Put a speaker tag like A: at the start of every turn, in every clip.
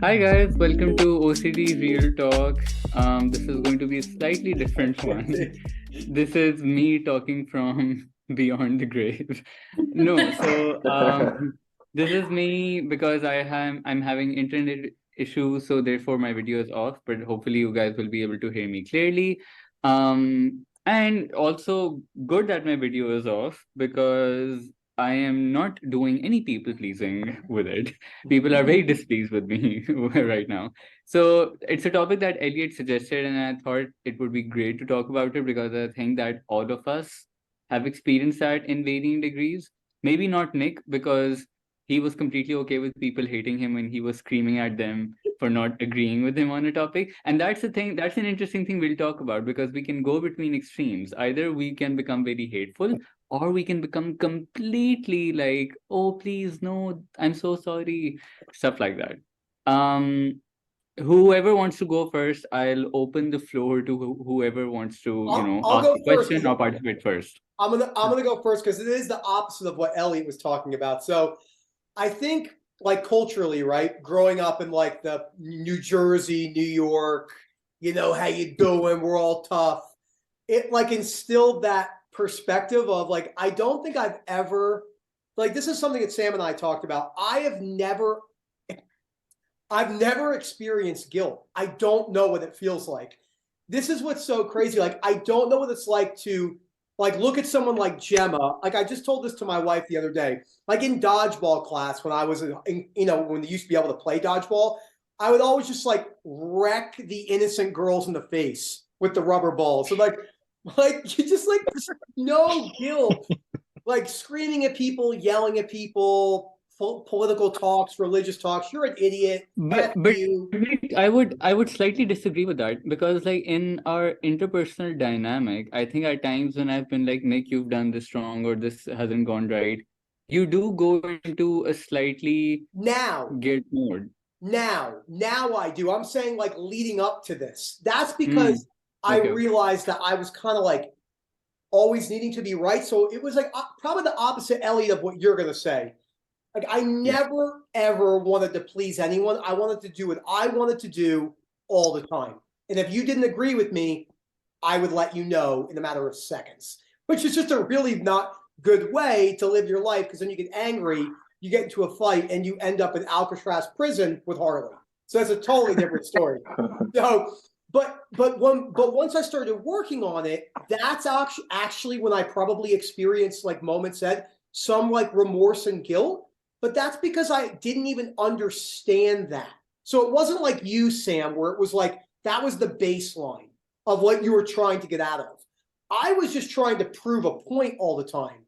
A: Hi guys, welcome to OCD Real Talk. This is going to be a slightly different one. This is me talking from beyond the grave. No, this is me because I'm having internet issues, so therefore my video is off. But hopefully you guys will be able to hear me clearly. And also good that my video is off because I am not doing any people pleasing with it. People are very displeased with me right now. So it's a topic that Elliot suggested, and I thought it would be great to talk about it because I think that all of us have experienced that in varying degrees. Maybe not Nick, because he was completely okay with people hating him when he was screaming at them for not agreeing with him on a topic. And that's the thing, that's an interesting thing we'll talk about because we can go between extremes. Either we can become very hateful or we can become completely like, oh please no, I'm so sorry, stuff like that. um Whoever wants to go first, I'll open the floor to whoever wants to
B: I'll
A: ask
B: go
A: a
B: first
A: question
B: because
A: or participate first.
B: I'm gonna go first because it is the opposite of what Elliot was talking about. So I think like culturally, right? Growing up in like the New Jersey, New York, how you doing? We're all tough. It like instilled that perspective of like I don't think I've ever like this is something that Sam and I talked about. I've never experienced guilt. I don't know what it feels like. This is what's so crazy. Like, I don't know what it's like to like look at someone like Gemma. Like, I just told this to my wife the other day. Like in dodgeball class, when I was when they used to be able to play dodgeball, I would always just like wreck the innocent girls in the face with the rubber ball. So like you just like no guilt, like screaming at people, yelling at people, political talks, religious talks. You're an idiot.
A: but
B: F
A: but
B: you.
A: I would slightly disagree with that because like in our interpersonal dynamic, I think at times when I've been like, Nick, you've done this wrong or this hasn't gone right, you do go into a slightly
B: Now,
A: guilt mode.
B: now I do. I'm saying like leading up to this. That's
A: Mm,
B: because I
A: okay, okay.
B: realized that I was kind of like always needing to be right. So it was like probably the opposite, Elliot, of what you're going to say. Like I
A: Yeah.
B: never ever wanted to please anyone. I wanted to do what I wanted to do all the time. And if you didn't agree with me, I would let you know in a matter of seconds, which is just a really not good way to live your life because then you get angry, you get into a fight, and you end up in Alcatraz prison with Harley. So that's a totally different story. So, but once I started working on it, that's actually when I probably experienced like moments that some like remorse and guilt. But that's because I didn't even understand that. So it wasn't like you, Sam, where it was like that was the baseline of what you were trying to get out of. I was just trying to prove a point all the time.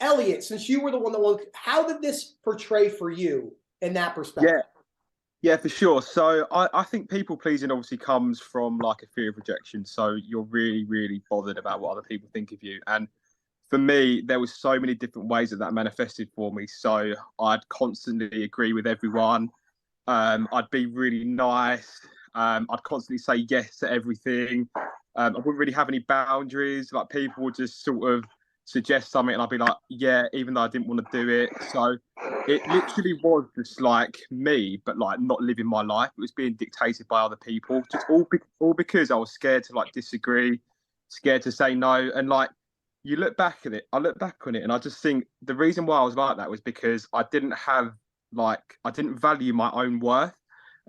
B: Elliot, since you were the one that wanted, how did this portray for you in that
C: Yeah,
B: perspective?
C: yeah, for sure. So I think people pleasing obviously comes from like a fear of rejection. So you're really, really bothered about what other people think of you. And for me, there was so many different ways that manifested for me. So I'd constantly agree with everyone. I'd be really nice. I'd constantly say yes to everything. I wouldn't really have any boundaries. Like people would just sort of suggest something, and I'd be like, yeah, even though I didn't want to do it. So it literally was just like me, but like not living my life. It was being dictated by other people, just all because I was scared to like disagree, scared to say no, and like you look back at it, I look back on it, and I just think the reason why I was like that was because I didn't value my own worth,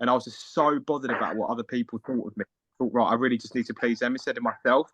C: and I was just so bothered about what other people thought of me. I thought, right, I really just need to please them instead of myself.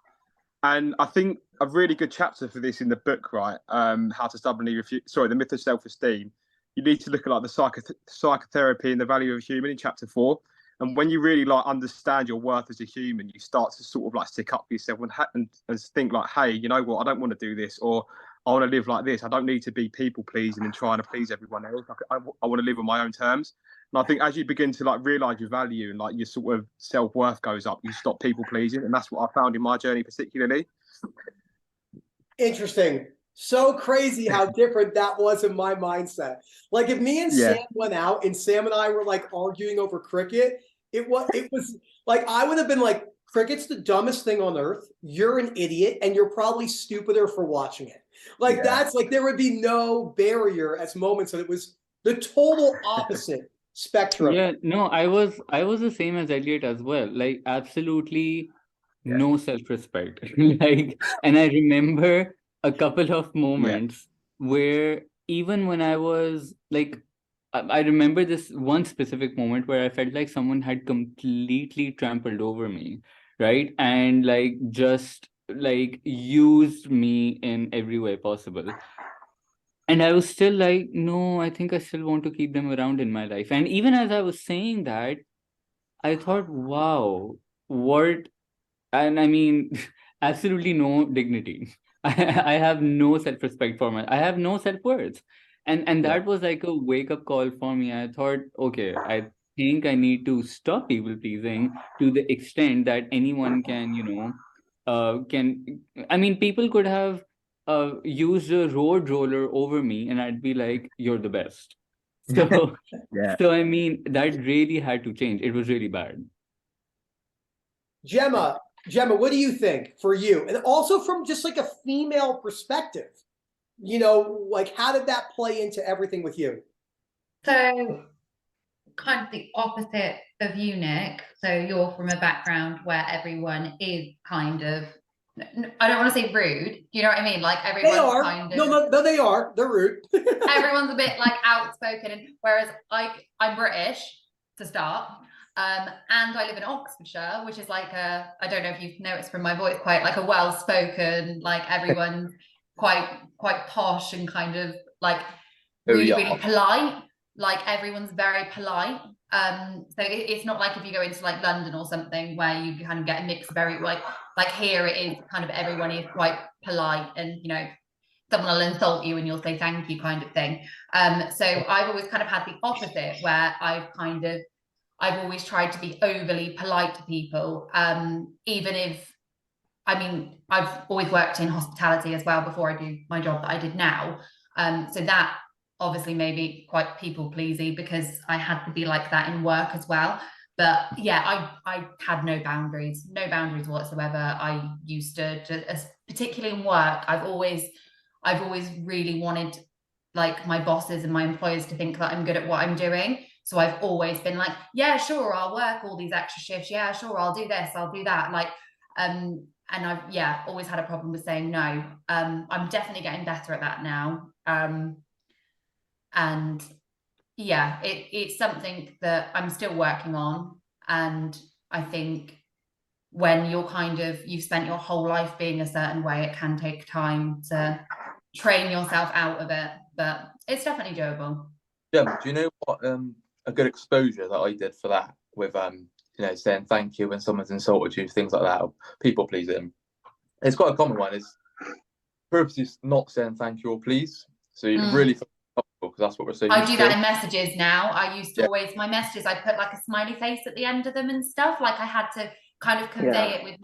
C: And I think a really good chapter for this in the book, right? How to stubbornly refuse. Sorry, the myth of self-esteem. You need to look at like the psychotherapy and the value of a human in chapter 4. And when you really like understand your worth as a human, you start to sort of like stick up for yourself and think like, hey, you know what? I don't want to do this, or I want to live like this. I don't need to be people pleasing and trying to please everyone else. I want to live on my own terms. And I think as you begin to like realize your value and like your sort of self worth goes up, you stop people pleasing, and that's what I found in my journey particularly.
B: Interesting. So crazy how different that was in my mindset. Like if me and Sam
C: Yeah,
B: went out and Sam and I were like arguing over cricket, it was like I would have been like, cricket's the dumbest thing on earth. You're an idiot and you're probably stupider for watching it. Like
C: yeah,
B: that's like there would be no barrier as moments that it was the total opposite. spectrum.
A: Yeah, no, I was the same as Elliot as well. Like absolutely
C: Yeah.
A: no self-respect. Like, and I remember a couple of
C: Yeah.
A: moments where even when I was like, I remember this one specific moment where I felt like someone had completely trampled over me, right? And like just like used me in every way possible. And I was still like, no, I think I still want to keep them around in my life. And even as I was saying that, I thought, wow, what, and I mean, absolutely no dignity. I have no self-respect for I have no self-worth. And
C: Yeah.
A: that was like a wake-up call for me. I thought, okay, I think I need to stop people pleasing to the extent that anyone can, can, I mean, people could have used a road roller over me and I'd be like, you're the best. So,
C: Yeah.
A: so I mean, that really had to change. It was really bad.
B: Gemma, what do you think for you? And also from just like a female perspective, like how did that play into everything with you?
D: So kind of the opposite of you, Nick. So you're from a background where everyone is kind of, I don't want to say rude. Do you know what I mean? Like
B: They
D: everyone's
B: are.
D: kind of,
B: No, they are. They're rude.
D: everyone's a bit like outspoken. And whereas I'm British to start. And I live in Oxfordshire, which is like I don't know if you've noticed from my voice, quite like a well-spoken, like everyone's quite posh and kind of like really, really polite. Like everyone's very polite. So it's not like if you go into like London or something where you kind of get a mix of very like here it is kind of everyone is quite polite and someone will insult you and you'll say thank you kind of thing. So I've always kind of had the opposite where I've always tried to be overly polite to people, even if, I mean, I've always worked in hospitality as well before I do my job that I did now. So that obviously made me quite people pleasy because I had to be like that in work as well. But yeah, I had no boundaries whatsoever. I used to, particularly in work, I've always really wanted like my bosses and my employers to think that I'm good at what I'm doing. So I've always been like, yeah, sure, I'll work all these extra shifts. Yeah, sure, I'll do this, I'll do that. Like, and I've always had a problem with saying no. I'm definitely getting better at that now. And yeah, it's something that I'm still working on. And I think when you've spent your whole life being a certain way, it can take time to train yourself out of it, but it's definitely doable.
E: Yeah, do you know what a good exposure that I did for that with saying thank you when someone's insulted you, things like that, people pleasing. It's quite a common one. Is purposely not saying thank you or please. So you really feel comfortable because that's what we're saying.
D: I do that in messages now. I used to always my messages. I put like a smiley face at the end of them and stuff. Like I had to kind of convey it with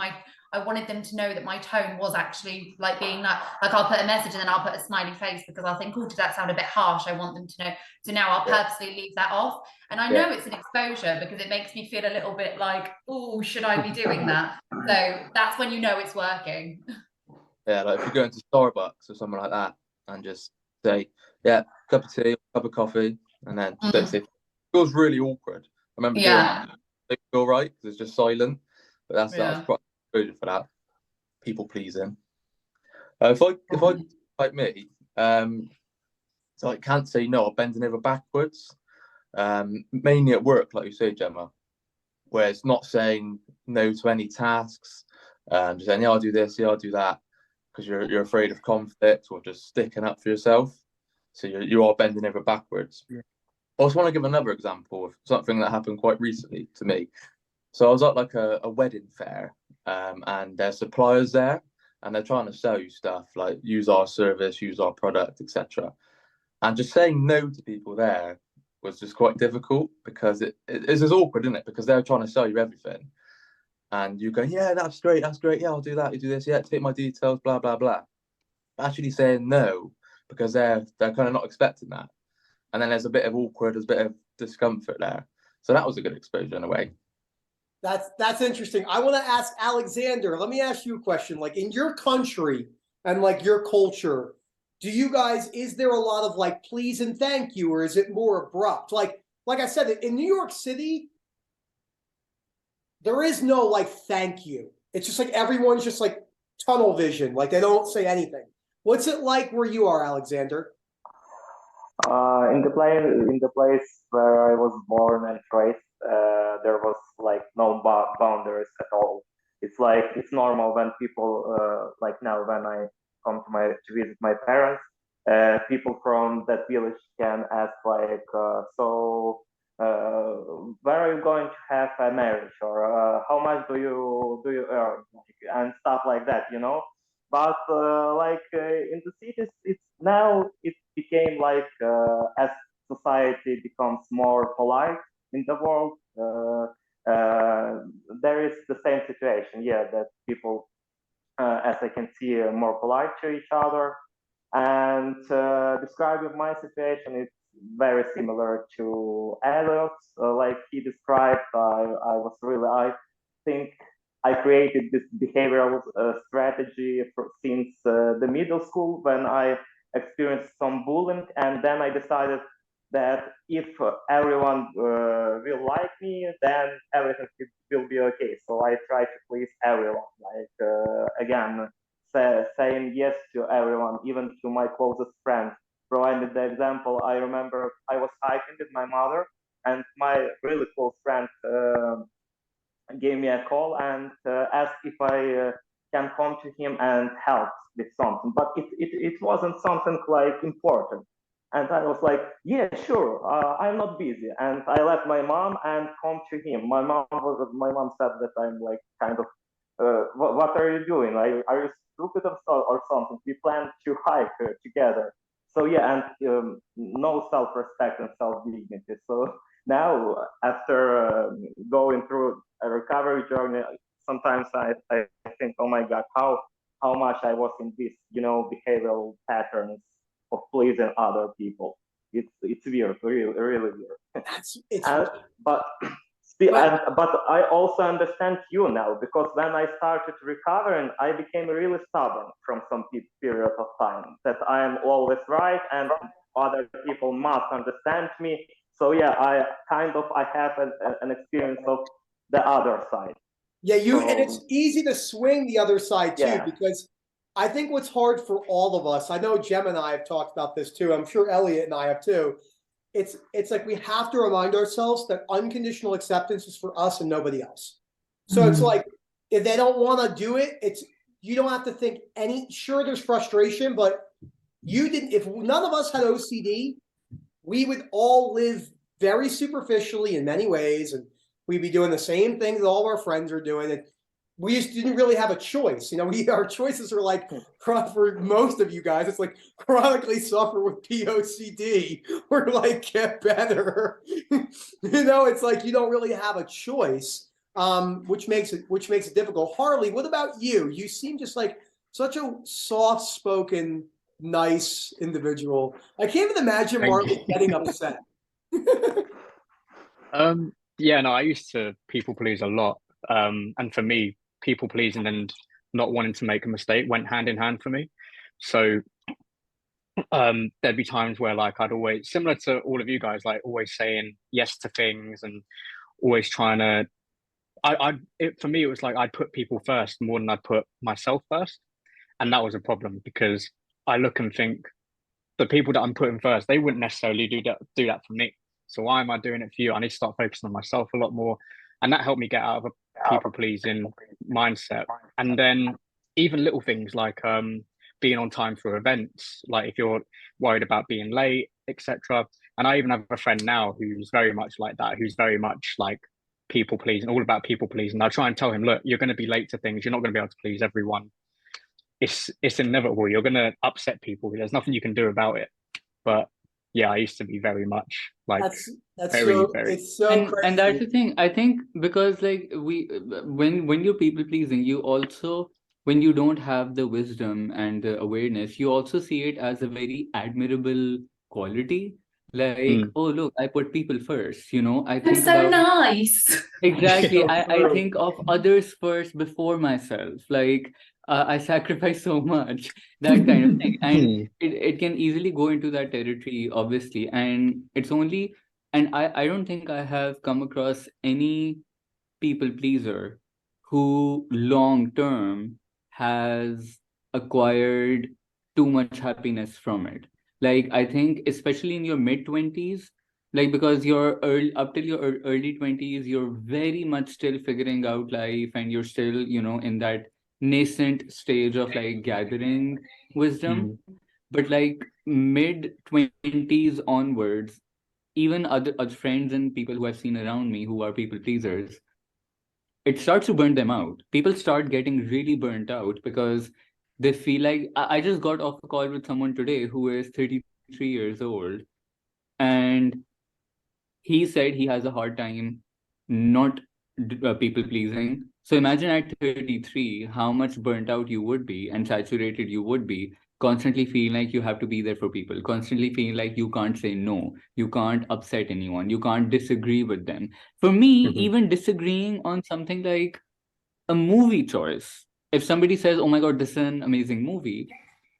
D: I wanted them to know that my tone was actually like being like I'll put a message and then I'll put a smiley face because I'll think, oh, did that sound a bit harsh? I want them to know. So now I'll purposely leave that off. And I know it's an exposure because it makes me feel a little bit like, oh, should I be doing that? So that's when you know it's working.
E: Yeah, like if you go into Starbucks or something like that and just say, yeah, cup of tea, cup of coffee, and then don't say, it feels really awkward. I remember doing that. It feel right because it's just silent, but that's quite good for that. People pleasing. If I like me, so I can't say no. I'm bending over backwards, mainly at work, like you say, Gemma, where it's not saying no to any tasks, just saying, yeah, I'll do this, yeah, I'll do that, because you're afraid of conflict or just sticking up for yourself. So you are bending over backwards. Yeah. I also want to give another example of something that happened quite recently to me. So I was at like a wedding fair, and there's suppliers there, and they're trying to sell you stuff like use our service, use our product, etc. And just saying no to people there was just quite difficult because it's just awkward, isn't it? Because they're trying to sell you everything. And you go, yeah, that's great. Yeah, I'll do that. You do this. Yeah, take my details, blah, blah, blah. Actually saying no because they're kind of not expecting that. And then there's a bit of discomfort there. So that was a good exposure in a way.
B: That's interesting. I want to ask Alexander, let me ask you a question. Like in your country and like your culture, is there a lot of like please and thank you, or is it more abrupt? Like like I said, in New York City, there is no like thank you. It's just like everyone's just like tunnel vision, like they don't say anything. What's it like where you are, Alexander?
F: In the place where I was born and raised, there was like no boundaries at all. It's like it's normal when people like now when I come to visit my parents, people from that village can ask like, uh, where are you going to have a marriage, or how much do you earn, and stuff like that, you know. But in the cities, it's now it became like as society becomes more polite in the world, there is the same situation. Yeah, that people, as I can see, are more polite to each other. And describing my situation, it's very similar to Elliot's. Like he described, I think I created this behavioral strategy since the middle school when I experienced some bullying, and then I decided that if everyone will like me, then everything will be okay. So I try to please everyone. Like again, saying yes to everyone, even to my closest friends. Provided the example, I remember I was hiking with my mother, and my really close friend gave me a call and asked if I can come to him and help with something. But it wasn't something like important. And I was like, yeah, sure, I'm not busy. And I left my mom and come to him. My mom said that I'm like kind of, what are you doing? Are you stupid or something? We planned to hike together. So yeah, and no self-respect and self-dignity. So now, after going through a recovery journey, sometimes I think, oh my God, how much I was in this, behavioral patterns of pleasing other people. It's weird, really, really weird.
B: It's
F: but but I also understand you now, because when I started recovering, I became really stubborn from some period of time, that I am always right and other people must understand me. So yeah, I have an experience of the other side.
B: Yeah, and it's easy to swing the other side too,
F: Yeah.
B: because I think what's hard for all of us, I know Jem and I have talked about this too, I'm sure Elliot and I have too. It's like we have to remind ourselves that unconditional acceptance is for us and nobody else. So it's like, if they don't want to do it, you don't have to think sure, there's frustration, but if none of us had OCD, we would all live very superficially in many ways, and we'd be doing the same things that all of our friends are doing. And we just didn't really have a choice. Our choices are like, for most of you guys, it's like chronically suffer with POCD or like get better. It's like you don't really have a choice, which makes it difficult. Harley, what about you? You seem just like such a soft-spoken, nice individual. I can't even imagine Marley getting upset.
G: Yeah, no, I used to people please a lot. And for me, people pleasing and not wanting to make a mistake went hand in hand for me. So there'd be times where like I'd always, similar to all of you guys, like always saying yes to things and always trying to for me it was like I'd put people first more than I'd put myself first. And that was a problem, because I look and think the people that I'm putting first, they wouldn't necessarily do that for me. So why am I doing it for you? I need to start focusing on myself a lot more. And that helped me get out of a people pleasing mindset. And then even little things like being on time for events, like if you're worried about being late, etc. And I even have a friend now who's very much like that, who's very much like people pleasing, all about people pleasing. I try and tell him, look, you're going to be late to things. You're not going to be able to please everyone. It's inevitable. You're going to upset people. There's nothing you can do about it. But yeah, I used to be very much like
B: that's
G: very,
B: so
G: very.
B: it's so
A: and
B: crazy.
A: that's the thing, I think, because like when you're people pleasing, you also, when you don't have the wisdom and the awareness, you also see it as a very admirable quality. Like, oh look, I put people first, I
D: I'm
A: think
D: so
A: about
D: nice.
A: exactly.
B: So
A: I
B: true.
A: think of others first before myself. Like I sacrifice so much, that kind of thing. And it can easily go into that territory, obviously. And it's only And I don't think I have come across any people pleaser who long term has acquired too much happiness from it. Like, I think, especially in your mid 20s, like, because you're early, up till your early 20s, you're very much still figuring out life, and you're still, in that nascent stage of like gathering wisdom. But like mid 20s onwards, even other friends and people who I've seen around me who are people pleasers, it starts to burn them out. People start getting really burnt out because they feel like I just got off a call with someone today who is 33 years old, and he said he has a hard time not people pleasing. So imagine at 33, how much burnt out you would be and saturated you would be, constantly feeling like you have to be there for people, constantly feeling like you can't say no, you can't upset anyone, you can't disagree with them. For me, even disagreeing on something like a movie choice. If somebody says, "Oh my God, this is an amazing movie,"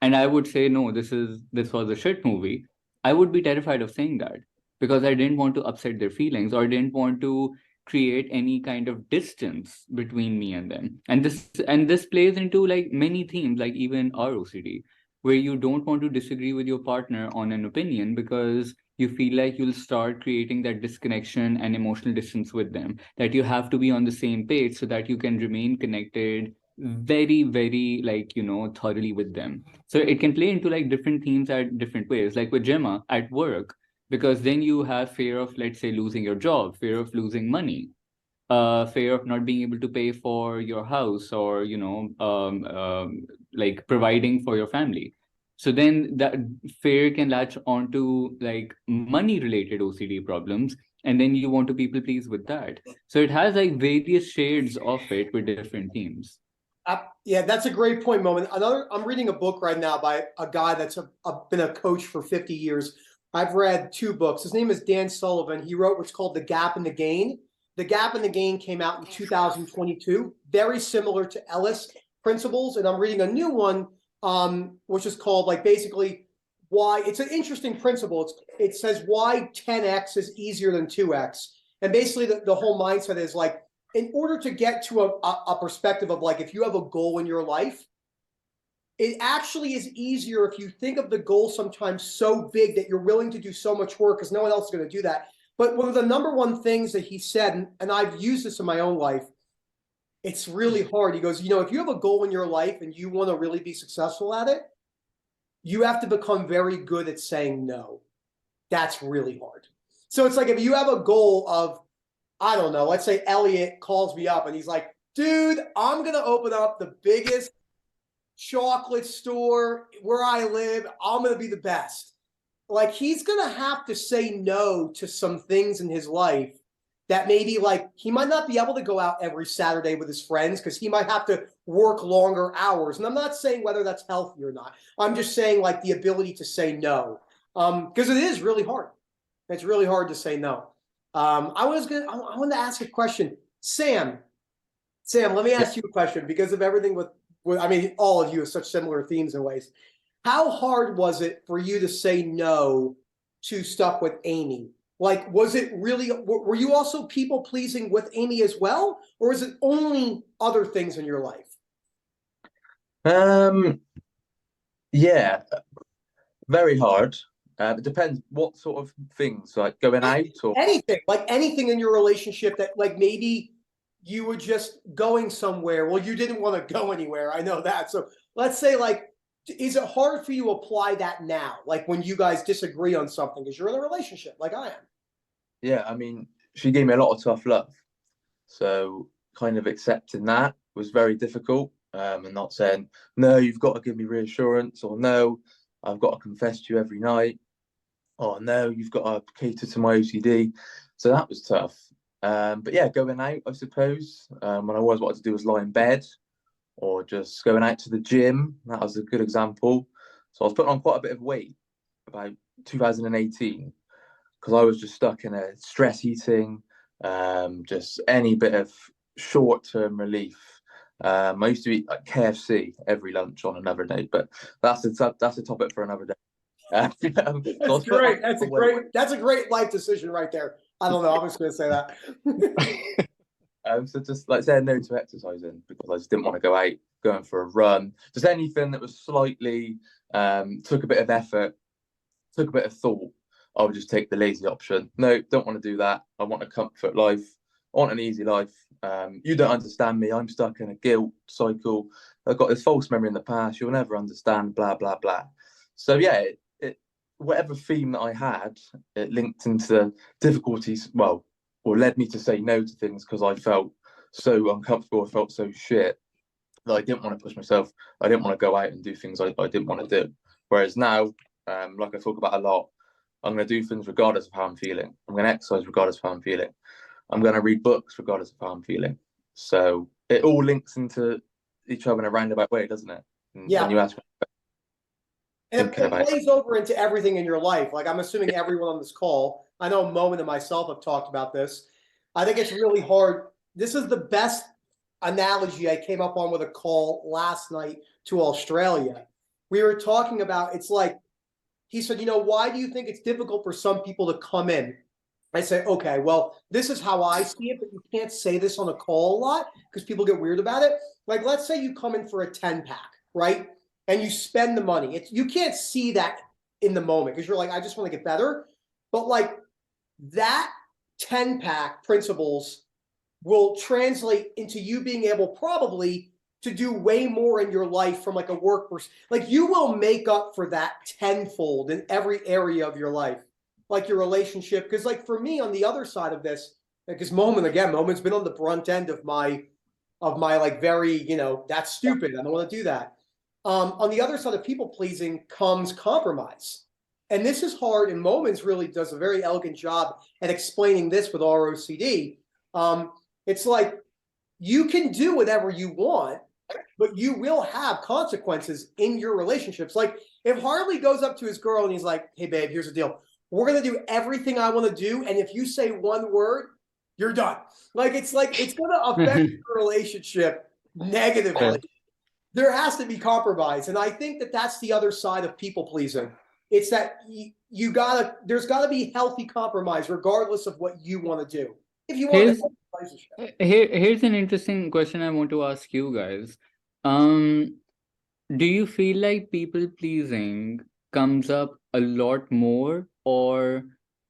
A: and I would say, "No, this was a shit movie," I would be terrified of saying that because I didn't want to upset their feelings or didn't want to create any kind of distance between me and them. And this plays into like many themes, like even our OCD, where you don't want to disagree with your partner on an opinion because you feel like you'll start creating that disconnection and emotional distance with them, that you have to be on the same page so that you can remain connected very, very, like, thoroughly with them. So it can play into like different themes at different ways, like with Gemma at work, because then you have fear of, let's say, losing your job, fear of losing money, fear of not being able to pay for your house, or like providing for your family. So then that fear can latch onto like money related OCD problems, and then you want to people please with that. So it has like various shades of it with different themes.
B: Yeah, that's a great point, Moment. I'm reading a book right now by a guy that's been a coach for 50 years. I've read 2 books. His name is Dan Sullivan. He wrote what's called The Gap and the Gain. The Gap and the Gain came out in 2022, very similar to Ellis principles. And I'm reading a new one, which is called like basically why it's an interesting principle. It says why 10x is easier than 2x. And basically the whole mindset is like, in order to get to a perspective of like, if you have a goal in your life, it actually is easier if you think of the goal sometimes so big that you're willing to do so much work because no one else is going to do that. But one of the number one things that he said, and I've used this in my own life, it's really hard. He goes, if you have a goal in your life and you want to really be successful at it, you have to become very good at saying no. That's really hard. So it's like if you have a goal of, I don't know, let's say Elliot calls me up and he's like, dude, I'm going to open up the biggest chocolate store where I live. I'm going to be the best. Like, he's going to have to say no to some things in his life that maybe like he might not be able to go out every Saturday with his friends because he might have to work longer hours. And I'm not saying whether that's healthy or not. I'm just saying like the ability to say no, because it is really hard. It's really hard to say no. I wanted to ask a question. Sam, let me ask you a question because of everything with I mean, all of you have such similar themes and ways. How hard was it for you to say no to stuff with Amy? Like, was it really, were you also people pleasing with Amy as well? Or is it only other things in your life?
E: Yeah, very hard. It depends what sort of things, like going out or
B: anything in your relationship that like maybe you were just going somewhere. Well, you didn't want to go anywhere. I know that. So let's say like, is it hard for you to apply that now? Like when you guys disagree on something because you're in a relationship like I am.
E: Yeah, I mean, she gave me a lot of tough love. So kind of accepting that was very difficult. And not saying, no, you've got to give me reassurance, or no, I've got to confess to you every night. Oh no, you've got to cater to my OCD. So that was tough. But yeah, going out, I suppose, when I always wanted to do was lie in bed or just going out to the gym. That was a good example. So I was putting on quite a bit of weight about 2018 because I was just stuck in a stress eating, just any bit of short-term relief. I used to eat like KFC every lunch on another day, but that's a topic for another day.
B: That's great. That's a great life decision right there. I don't know. I'm just gonna say that.
E: So just like saying no to exercising because I just didn't want to go out, going for a run, just anything that was slightly took a bit of effort, took a bit of thought. I would just take the lazy option. No, don't want to do that. I want a comfort life. I want an easy life. You don't understand me. I'm stuck in a guilt cycle. I've got this false memory in the past. You'll never understand. Blah blah blah. So yeah, whatever theme that I had, it linked into difficulties. Well, or led me to say no to things because I felt so uncomfortable. I felt so shit that I didn't want to push myself. I didn't want to go out and do things I didn't want to do. Whereas now, like I talk about a lot, I'm going to do things regardless of how I'm feeling. I'm going to exercise regardless of how I'm feeling. I'm going to read books regardless of how I'm feeling. So it all links into each other in a roundabout way, doesn't it? And
B: yeah.
E: When you ask me,
B: and it plays over into everything in your life. Like I'm assuming everyone on this call, I know Moment and myself have talked about this. I think it's really hard. This is the best analogy I came up on with a call last night to Australia. We were talking about, it's like, he said, you know, why do you think it's difficult for some people to come in? I say, okay, well, this is how I see it, but you can't say this on a call a lot because people get weird about it. Like, let's say you come in for a 10-pack, right? And you spend the money. You can't see that in the moment because you're like, I just want to get better. But like that 10-pack principles will translate into you being able probably to do way more in your life from like a work person. Like you will make up for that tenfold in every area of your life, like your relationship. Because like for me on the other side of this, because Moment's been on the brunt end of my like very, you know, that's stupid. I don't want to do that. On the other side of people pleasing comes compromise. And this is hard, and Moments really does a very elegant job at explaining this with our OCD. It's like you can do whatever you want, but you will have consequences in your relationships. Like if Harley goes up to his girl and he's like, hey, babe, here's the deal. We're going to do everything I want to do. And if you say one word, you're done. Like it's going to affect your relationship negatively. There has to be compromise. And I think that that's the other side of people pleasing. It's that there's gotta be healthy compromise regardless of what you want to do. If you want to relationship.
A: Here's an interesting question I want to ask you guys. Do you feel like people pleasing comes up a lot more or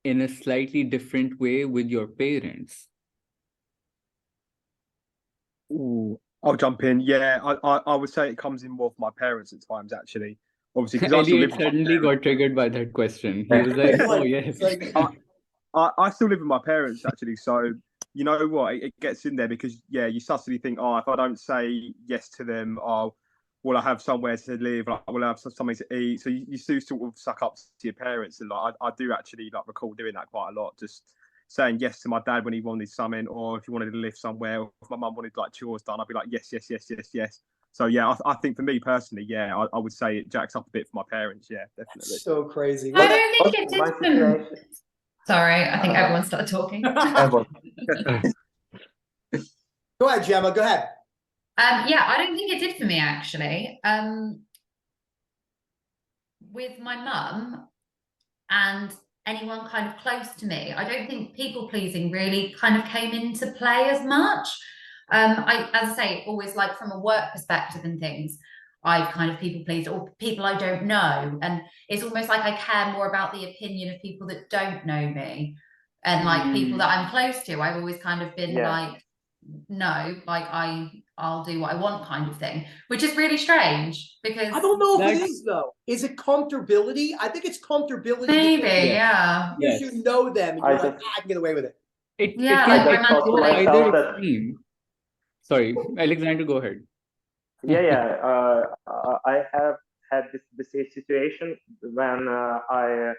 A: in a slightly different way with your parents?
C: Ooh, I'll jump in. Yeah, I would say it comes in more with my parents at times, actually. Obviously, because I still live
A: Elliot suddenly got triggered by that question. He was like, oh, yes.
C: I still live with my parents, actually. So, you know what? It gets in there because, yeah, you suddenly think, oh, if I don't say yes to them, will I have somewhere to live? Like, will I have something to eat? So you do sort of suck up to your parents. And like, I do actually like recall doing that quite a lot. Just saying yes to my dad when he wanted something, or if he wanted to live somewhere, or if my mum wanted like chores done, I'd be like, yes, yes, yes, yes, yes. So yeah, I think for me personally, yeah, I would say it jacks up a bit for my parents. Yeah, definitely.
B: That's so crazy.
D: I don't think it did. Sorry, I think everyone started talking.
E: everyone.
B: Go ahead, Gemma. Go ahead.
D: Yeah, I don't think it did for me actually. With my mum and anyone kind of close to me, I don't think people pleasing really kind of came into play as much. As I say, always like from a work perspective and things, I've kind of people pleased or people I don't know. And it's almost like I care more about the opinion of people that don't know me. And like people that I'm close to, I've always kind of been like, no, like I'll do what I want kind of thing, which is really strange because
B: I don't know if it is though. Is it comfortability? I think it's comfortability.
D: Maybe, yeah.
B: Because you know them and you're like, I can get away with it.
A: It can go either extreme. Sorry, Alexander, go ahead.
F: I have had this situation when I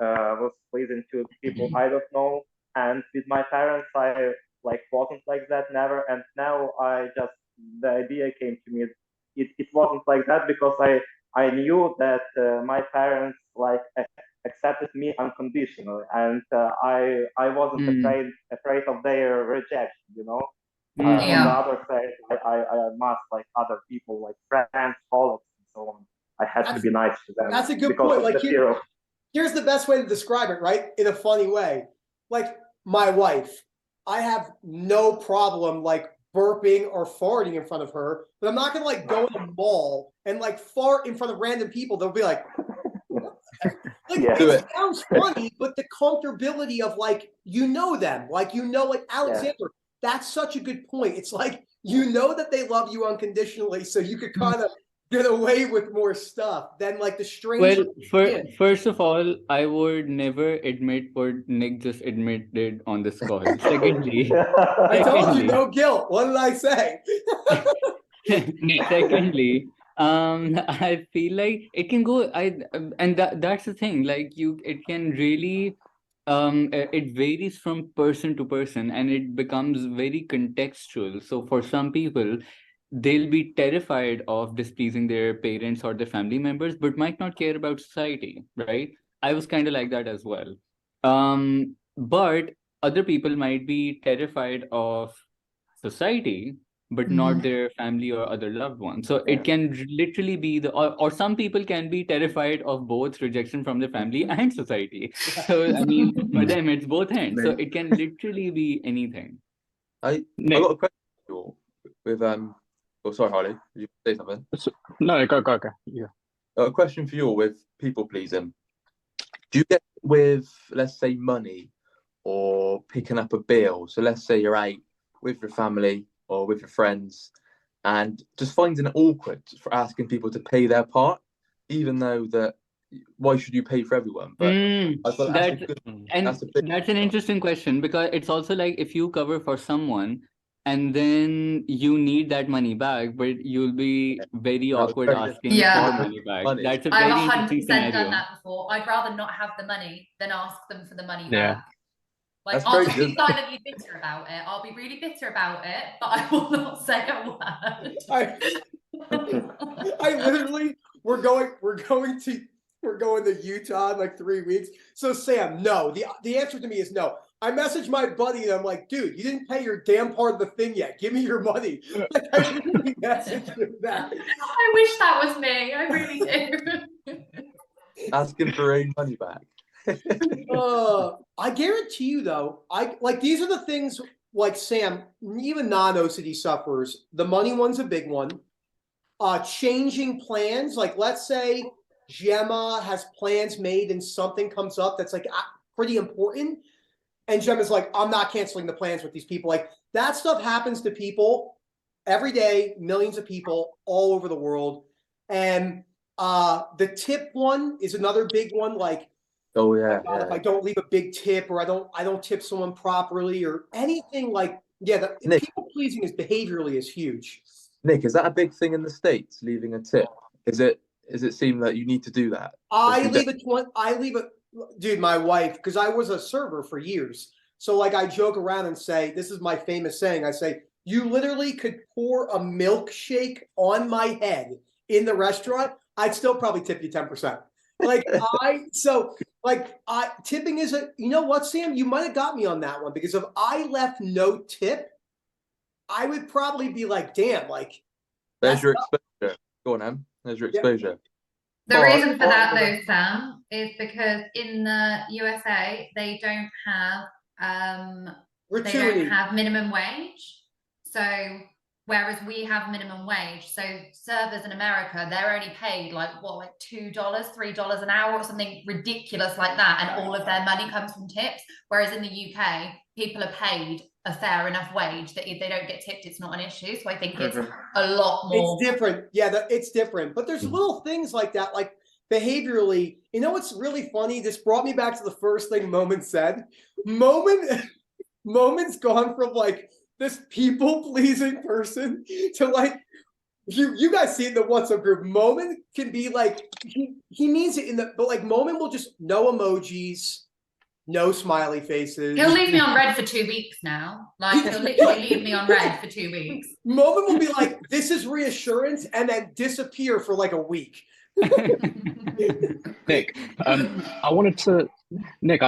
F: was pleasing to people I don't know, and with my parents I like wasn't like that, never. And now the idea came to me. It wasn't like that because I knew that my parents like accepted me unconditionally, and I wasn't afraid of their rejection, you know. On the other side, I must like other people, like friends, colleagues, and so on. I had to be nice to them.
B: That's a good
F: because
B: point.
F: of
B: Like
F: the fear of
B: here's the best way to describe it, right? In a funny way. Like my wife, I have no problem like burping or farting in front of her, but I'm not gonna like go in the mall and like fart in front of random people. They'll be like, like
F: Yeah.
B: it sounds funny, but the comfortability of like them, like like Alexander, that's such a good point. It's like that they love you unconditionally, so you could kind of get away with more stuff than like the stranger.
A: Well, first of all, I would never admit what Nick just admitted on this call. Secondly,
B: I told you, no guilt. What did I say?
A: secondly, I feel like it can go. And that's the thing. Like it can really, it varies from person to person, and it becomes very contextual. So for some people, they'll be terrified of displeasing their parents or their family members, but might not care about society, right? I was kind of like that as well. But other people might be terrified of society, but not their family or other loved ones. So it can literally be or some people can be terrified of both rejection from their family and society. So I mean, for them, it's both ends. So it can literally be anything.
E: I got a question for you with Oh, sorry, Harley. Did you say something?
G: No, go. Yeah.
E: A question for you all with people pleasing. Do you get with, let's say, money or picking up a bill? So let's say you're out with your family or with your friends and just finding it awkward for asking people to pay their part, even though that why should you pay for everyone? But I thought
A: that's an interesting question, because it's also like if you cover for someone and then you need that money back, but you'll be very awkward asking for money back. That's a very interesting scenario.
D: I've 100% done that before. I'd rather not have the money than ask them for the money
G: Yeah.
D: back. Like, I'll just be silently bitter about it. I'll be really bitter about it, but I will not say a word.
B: I literally, we're going to Utah in like 3 weeks. So Sam, no. The answer to me is no. I messaged my buddy and I'm like, dude, you didn't pay your damn part of the thing yet. Give me your money. Like, I really messaged him that.
D: I wish that was me. I really do.
E: Asking for your own money back.
B: I guarantee you though, these are the things like Sam, even non-OCD sufferers, the money one's a big one. Changing plans, like let's say Gemma has plans made and something comes up that's like pretty important. And Gemma's like, I'm not canceling the plans with these people. Like that stuff happens to people every day, millions of people all over the world. And the tip one is another big one. Like,
E: oh yeah,
B: if I don't leave a big tip or I don't tip someone properly or anything like, Nick, people pleasing is behaviorally is huge.
E: Nick, is that a big thing in the States, leaving a tip? Is it seem that you need to do that?
B: Dude, my wife, because I was a server for years. So like I joke around and say, this is my famous saying. I say, you literally could pour a milkshake on my head in the restaurant. I'd still probably tip you 10%. Like tipping is you know what, Sam, you might have got me on that one, because if I left no tip, I would probably be like, damn, like.
E: There's your exposure. Go on, Em. There's your exposure.
D: The reason for that though, Sam, is because in the USA they don't have minimum wage. So whereas we have minimum wage, so servers in America, they're only paid like $2, $3 an hour or something ridiculous like that, and all of their money comes from tips. Whereas in the UK, people are paid a fair enough wage that if they don't get tipped, it's not an issue. So I think it's a lot more.
B: It's different. Yeah, it's different. But there's little things like that, like behaviorally. You know what's really funny? This brought me back to the first thing Moment said. Moment's gone from like this people-pleasing person to like, you guys see in the WhatsApp group, Moment can be like, he means it but like Moment will just no emojis, no smiley faces.
D: He'll leave me on red for 2 weeks now. Like he'll literally leave me on red for 2 weeks.
B: Moment will be like, this is reassurance, and then disappear for like a week.
G: Nick, I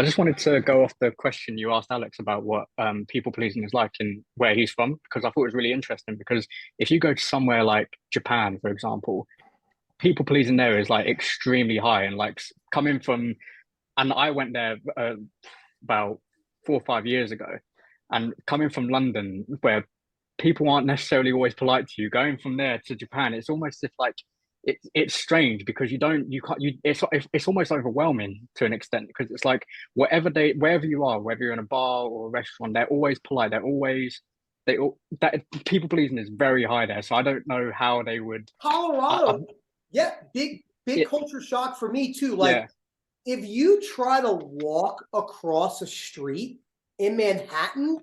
G: just wanted to go off the question you asked Alex about what people pleasing is like and where he's from, because I thought it was really interesting. Because if you go to somewhere like Japan, for example, people pleasing there is like extremely high, and like coming from, and I went there about 4 or 5 years ago, and coming from London where people aren't necessarily always polite to you, going from there to Japan, it's almost if like it's strange because you can't it's almost overwhelming to an extent, because it's like wherever you are, whether you're in a bar or a restaurant, they're always polite, that people pleasing is very high there, so I don't know how they would.
B: Colorado, yeah, big culture shock for me too. Like, if you try to walk across a street in Manhattan,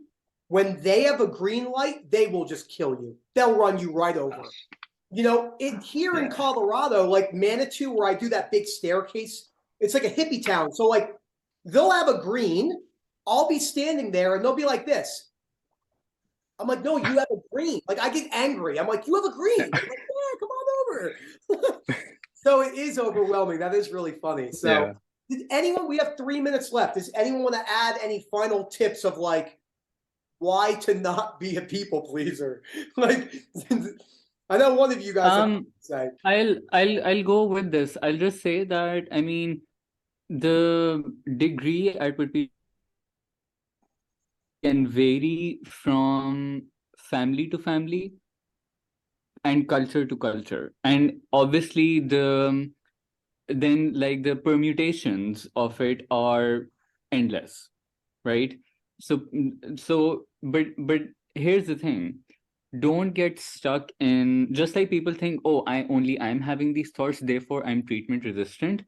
B: when they have a green light, they will just kill you. They'll run you right over. You know, here in Colorado, like Manitou, where I do that big staircase, it's like a hippie town. So like, they'll have a green, I'll be standing there and they'll be like this. I'm like, no, you have a green. Like, I get angry. I'm like, you have a green. I'm like, yeah, come on over. So it is overwhelming. That is really funny. So did anyone, we have 3 minutes left. Does anyone want to add any final tips of like why to not be a people pleaser? Like, I know one of you guys say.
A: I'll go with this. I'll just say that, I mean, the degree at which people can vary from family to family and culture to culture, and obviously then like the permutations of it are endless, right? So but here's the thing, don't get stuck in, just like people think, oh, I'm having these thoughts, therefore I'm treatment resistant.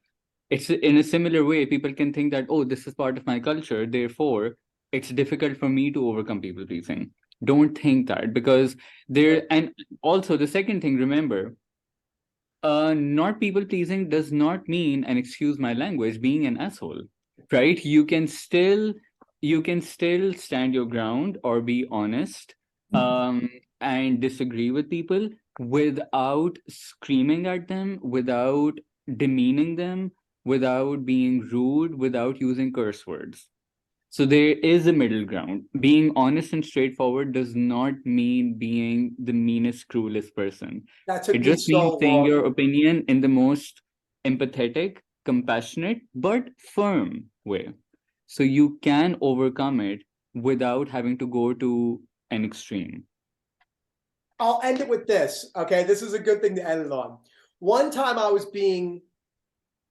A: It's in a similar way, people can think that, oh, this is part of my culture, therefore it's difficult for me to overcome people pleasing. Don't think that, because and also the second thing, remember, not people pleasing does not mean, and excuse my language, being an asshole, right? You can still stand your ground or be honest, and disagree with people without screaming at them, without demeaning them, without being rude, without using curse words. So there is a middle ground. Being honest and straightforward does not mean being the meanest, cruelest person. It just means saying your opinion in the most empathetic, compassionate, but firm way. So you can overcome it without having to go to an extreme.
B: I'll end it with this. Okay, this is a good thing to end it on. One time I was being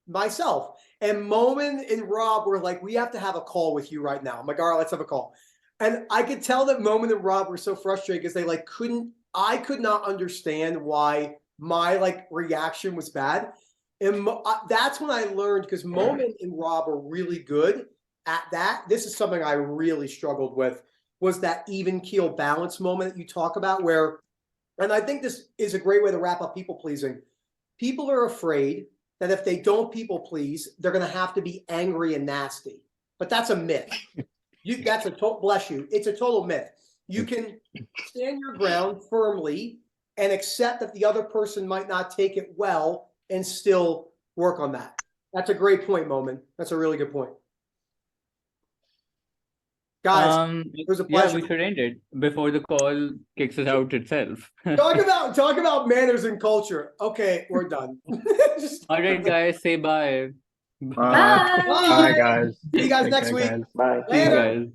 B: myself, and Momin and Rob were like, we have to have a call with you right now. I'm like, all right, let's have a call. And I could tell that Momin and Rob were so frustrated because they like I could not understand why my like reaction was bad. And that's when I learned, because Momin and Rob are really good at that. This is something I really struggled with, was that even keel balance moment that you talk about, where, and I think this is a great way to wrap up people pleasing. People are afraid that if they don't people please, they're going to have to be angry and nasty. But that's a myth. That's a total, bless you. It's a total myth. You can stand your ground firmly and accept that the other person might not take it well and still work on that. That's a great point, Momin. That's a really good point. Guys, it was a pleasure.
A: Yeah, we should end it before the call kicks us out itself.
B: Talk about manners and culture. Okay, we're done.
A: All right, guys, say bye.
G: Bye, guys.
B: See you guys next week.
F: Bye.
A: See you guys.